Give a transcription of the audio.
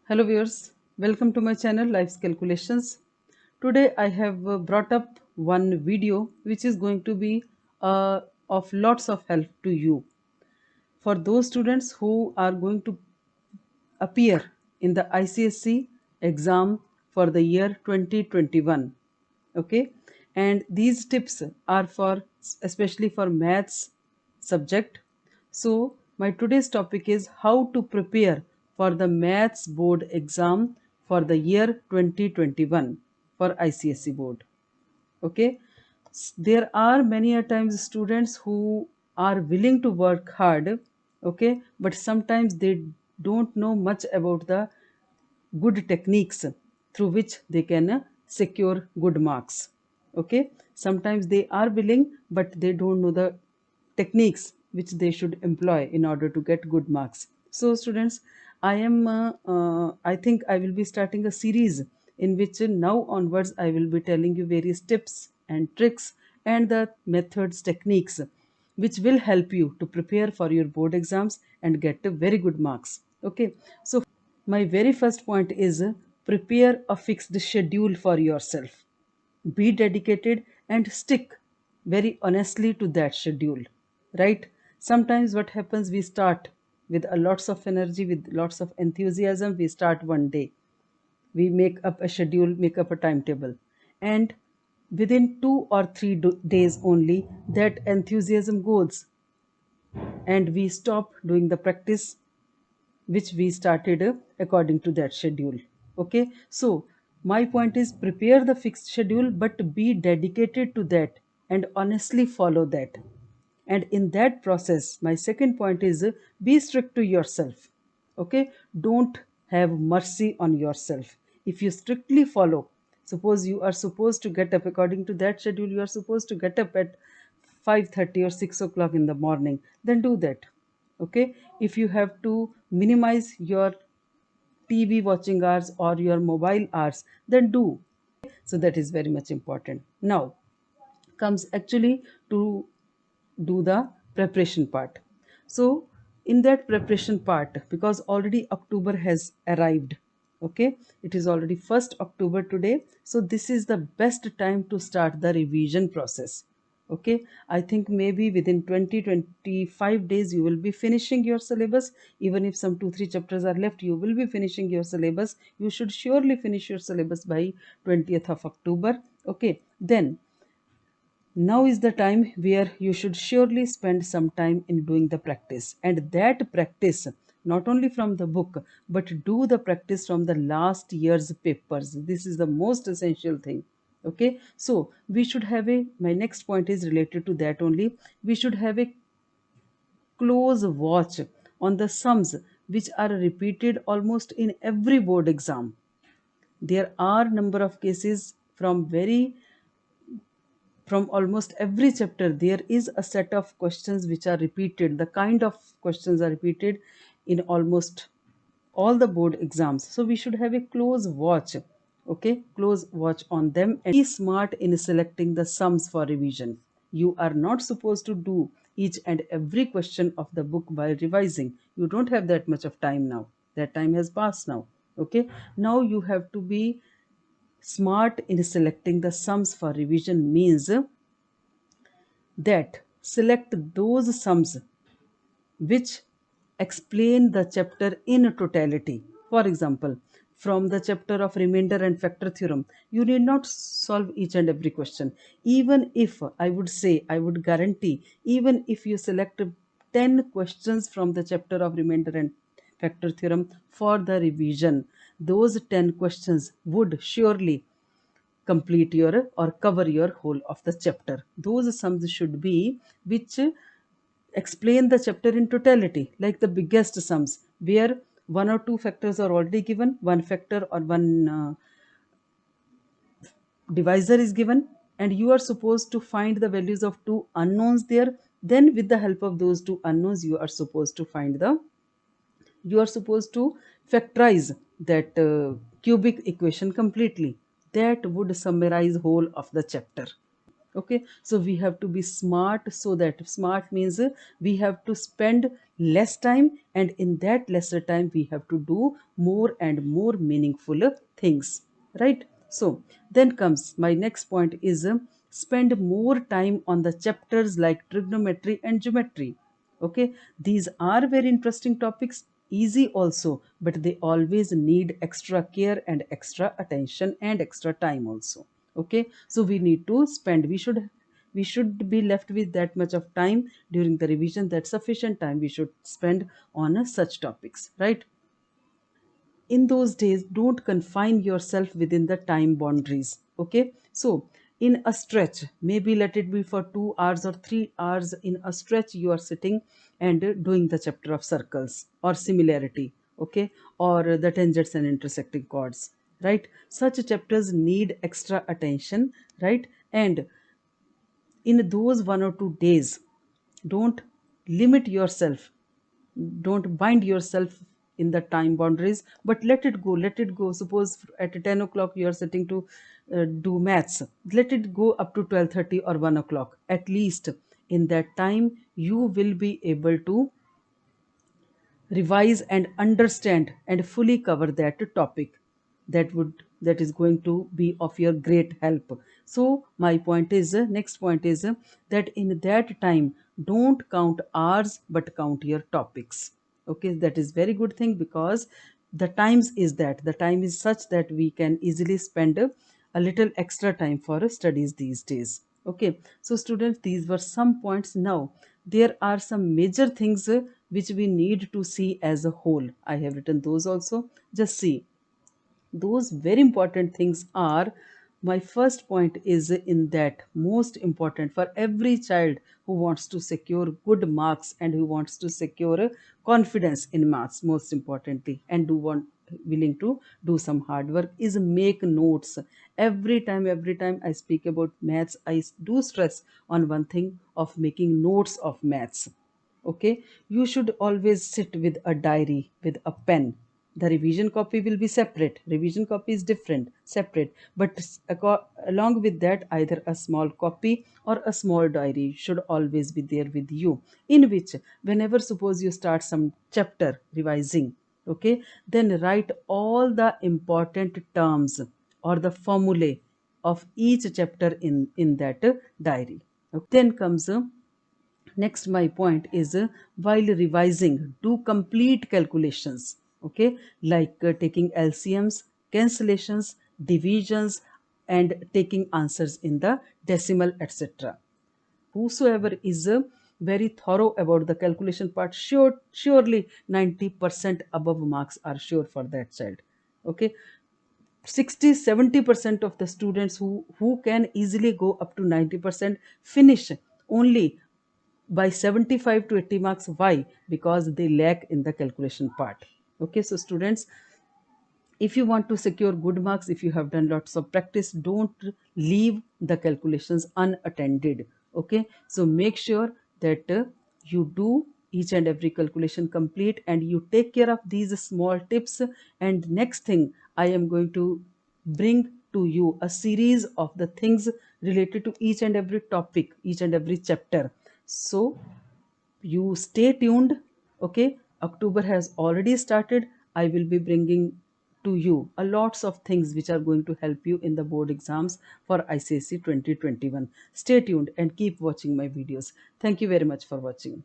Hello viewers, welcome to my channel Life's Calculations. Today I have brought up one video which is going to be of lots of help to you for those students who are going to appear in the ICSE exam for the year 2021. Okay, and these tips are for especially for maths subject. So my today's topic is how to prepare for the maths board exam for the year 2021 for ICSE board. Okay, there are many a times students who are willing to work hard, okay, but sometimes they don't know much about the good techniques through which they can secure good marks. Okay, sometimes they are willing but they don't know the techniques which they should employ in order to get good marks. So students, I think I will be starting a series in which now onwards I will be telling you various tips and tricks and the methods, techniques which will help you to prepare for your board exams and get very good marks. Okay, so my very first point is prepare a fixed schedule for yourself. Be dedicated and stick very honestly to that schedule, right? Sometimes what happens, we start with a lots of energy, with lots of enthusiasm, we start one day, we make up a schedule, make up a timetable, and within 2 or 3 days only that enthusiasm goes and we stop doing the practice which we started according to that schedule. Okay, so my point is prepare the fixed schedule but be dedicated to that and honestly follow that. And in that process, my second point is be strict to yourself. Okay, don't have mercy on yourself. If you strictly follow, suppose you are supposed to get up according to that schedule, you are supposed to get up at 5:30 or 6 o'clock in the morning, then do that. Okay, if you have to minimize your TV watching hours or your mobile hours, then do. Okay, so that is very much important. Now comes actually to do the preparation part. So in that preparation part, because already October has arrived, okay, it is already 1st October today, so this is the best time to start the revision process. Okay, I think maybe within 20-25 days you will be finishing your syllabus. Even if some 2-3 chapters are left, you will be finishing your syllabus. You should surely finish your syllabus by 20th of October. Okay, then now is the time where you should surely spend some time in doing the practice, and that practice not only from the book but do the practice from the last year's papers. This is the most essential thing. Okay, so we should have a, my next point is related to that only, we should have a close watch on the sums which are repeated almost in every board exam. There are number of cases from almost every chapter there is a set of questions which are repeated. The kind of questions are repeated in almost all the board exams, so we should have a close watch. Okay, close watch on them and be smart in selecting the sums for revision. You are not supposed to do each and every question of the book while revising. You don't have that much of time now, that time has passed now. Okay, now you have to be smart in selecting the sums for revision means that select those sums which explain the chapter in totality. For example, from the chapter of remainder and factor theorem, you need not solve each and every question. Even if I would say, I would guarantee, even if you select 10 questions from the chapter of remainder and factor theorem for the revision, those 10 questions would surely complete your or cover your whole of the chapter. Those sums should be which explain the chapter in totality, like the biggest sums where one or two factors are already given, one factor or one divisor is given, and you are supposed to find the values of two unknowns there. Then with the help of those two unknowns you are supposed to factorize that cubic equation completely. That would summarize whole of the chapter. Okay, so we have to be smart, so that smart means we have to spend less time, and in that lesser time we have to do more and more meaningful things, right? So then comes my next point is spend more time on the chapters like trigonometry and geometry. Okay, these are very interesting topics, easy also, but they always need extra care and extra attention and extra time also. Okay, so we need to spend, we should be left with that much of time during the revision, that sufficient time we should spend on such topics, right? In those days, don't confine yourself within the time boundaries. Okay, so in a stretch, maybe let it be for 2 hours or 3 hours, in a stretch you are sitting and doing the chapter of circles or similarity, okay, or the tangents and intersecting chords, right? Such chapters need extra attention, right? And in those 1 or 2 days, don't limit yourself, don't bind yourself in the time boundaries, but let it go. Suppose at 10 o'clock you are sitting to do maths, let it go up to 12:30 or 1 o'clock. At least in that time you will be able to revise and understand and fully cover that topic. That is going to be of your great help. So my point is, next point is, that in that time, don't count hours but count your topics. Okay, that is very good thing, because the time is such that we can easily spend a little extra time for studies these days. Okay, so students, these were some points. Now there are some major things which we need to see as a whole. I have written those also. Just see, those very important things are, my first point is in that most important for every child who wants to secure good marks and who wants to secure confidence in maths, most importantly, and do want willing to do some hard work, is make notes. Every time I speak about maths, I do stress on one thing of making notes of maths. Okay, you should always sit with a diary with a pen. The revision copy will be separate, revision copy is different, separate, but along with that, either a small copy or a small diary should always be there with you, in which whenever suppose you start some chapter revising, okay, then write all the important terms or the formulae of each chapter in that diary. Okay? Then comes next, my point is, while revising, do complete calculations, okay, like taking LCMs, cancellations, divisions, and taking answers in the decimal, etc. Whosoever is very thorough about the calculation part, surely 90% above marks are sure for that child. Okay, 60-70% of the students who can easily go up to 90% finish only by 75 to 80 marks. Why? Because they lack in the calculation part. Okay, so students, if you want to secure good marks, if you have done lots of practice, don't leave the calculations unattended. Okay, so make sure that you do each and every calculation complete, and you take care of these small tips. And next thing, I am going to bring to you a series of the things related to each and every topic, each and every chapter. So you stay tuned. Okay, October has already started. I will be bringing to you a lots of things which are going to help you in the board exams for ICSE 2021. Stay tuned and keep watching my videos. Thank you very much for watching.